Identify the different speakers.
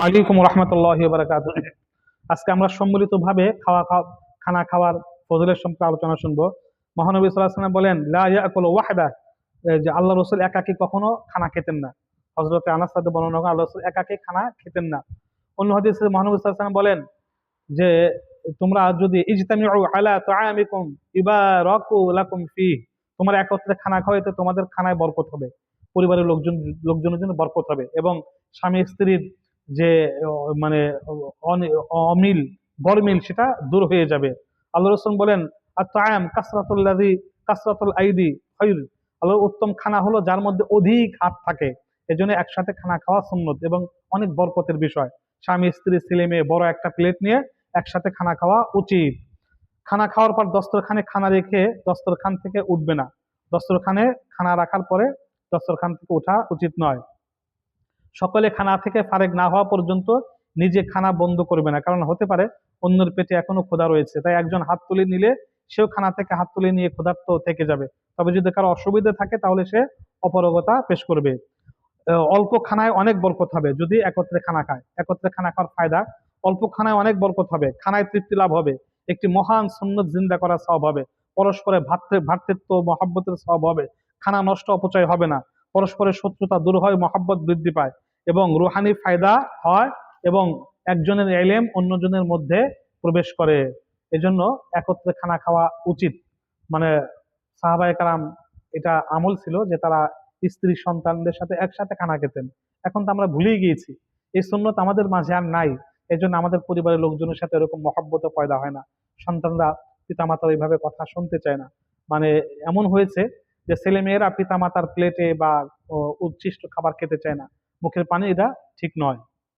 Speaker 1: আলাইকুম রহমতুল্লাহি ওয়া বারাকাতুহু। আজকে আমরা সম্মিলিতভাবে খানা খাওয়ার ফজিলত সম্পর্কে আলোচনা শুনবো। মহানবী সাল্লাল্লাহু আলাইহি ওয়াসাল্লাম বলেন, লা ইয়াকুলু ওয়াহদা, যে আল্লাহ রাসূল একাকী কখনো খানা খেতেন না। হযরতে আনাস রাদিয়াল্লাহু বর্ণনা করেন, আল্লাহ রাসূল একাকী খানা খেতেন না। অন্য হাদিসে মহানবী সাল্লাল্লাহু আলাইহি ওয়াসাল্লাম বলেন যে, তোমরা যদি ইজতামিউ আলা তাআমিকুম ইবারাকু লাকুম ফিহ, তোমরা একত্রে খানা খাও, এতে তোমাদের খানায় বরকত হবে, পরিবারের লোকজনের জন্য বরকত হবে, এবং স্বামী স্ত্রীর যে মানে অমিল গরমিল সেটা দূর হয়ে যাবে। আল্লাহ রাসূল বলেন, আত-তাআম কাসরাতুল আইদি খায়র, আল্লাহর উত্তম খানা হলো যার মধ্যে অধিক হাত থাকে। এজন্য একসাথে খানা খাওয়া সুন্নত এবং অনেক বরকতের বিষয়। স্বামী স্ত্রী ছেলে মেয়ে বড় একটা প্লেট নিয়ে একসাথে খানা খাওয়া উচিত। খানা খাওয়ার পর দস্তরখানে খানা রেখে দস্তরখান থেকে উঠবে না। দস্তরখানে খানা রাখার পরে দস্তরখান থেকে ওঠা উচিত নয়। সকলে খানা থেকে ফারেক না হওয়া পর্যন্ত নিজে খানা বন্ধ করবে না, কারণ হতে পারে অন্যের পেটে এখনো ক্ষুধা রয়েছে, তাই একজন হাত তুলে নিলে সেও খানা থেকে হাত তুলে নিয়ে ক্ষুধার্ত থেকে যাবে। তবে যদি কারো অসুবিধা থাকে তাহলে সে অপারগতা পেশ করবে। অল্প খানায় অনেক বরকত হবে যদি একত্রে খানা খায়। একত্রে খানা খাওয়ার ফায়দা: অল্প খানায় অনেক বরকত হবে, খানায় তৃপ্তি লাভ হবে, একটি মহান সুন্নত জিন্দা করার সওয়াব হবে, পরস্পরের ভ্রাতৃত্ব মহব্বতের সওয়াব হবে, খানা নষ্ট অপচয় হবে না, পরস্পরের শত্রুতা দূর হয়, মহব্বত বৃদ্ধি পায়, এবং রুহানি ফায়দা হয়, এবং একজনের এলেম অন্যজনের মধ্যে প্রবেশ করে। এজন্য একত্রে খানা খাওয়া উচিত। মানে সাহাবায়ে কারাম এটা আমল ছিল যে তারা স্ত্রী সন্তানদের সাথে একসাথে খানা খেতেন। এখন তো আমরা ভুলেই গিয়েছি, এই সুন্নত আমাদের মাঝে আর নাই। এই জন্য আমাদের পরিবারের লোকজনের সাথে এরকম মহব্বত পয়দা হয় না। সন্তানরা পিতামাতার এইভাবে কথা শুনতে চায় না। মানে এমন হয়েছে যে ছেলে মেয়েরা পিতামাতার প্লেটে বা উচ্ছিষ্ট খাবার খেতে চায় না, মুখের পানি, এটা ঠিক নয়।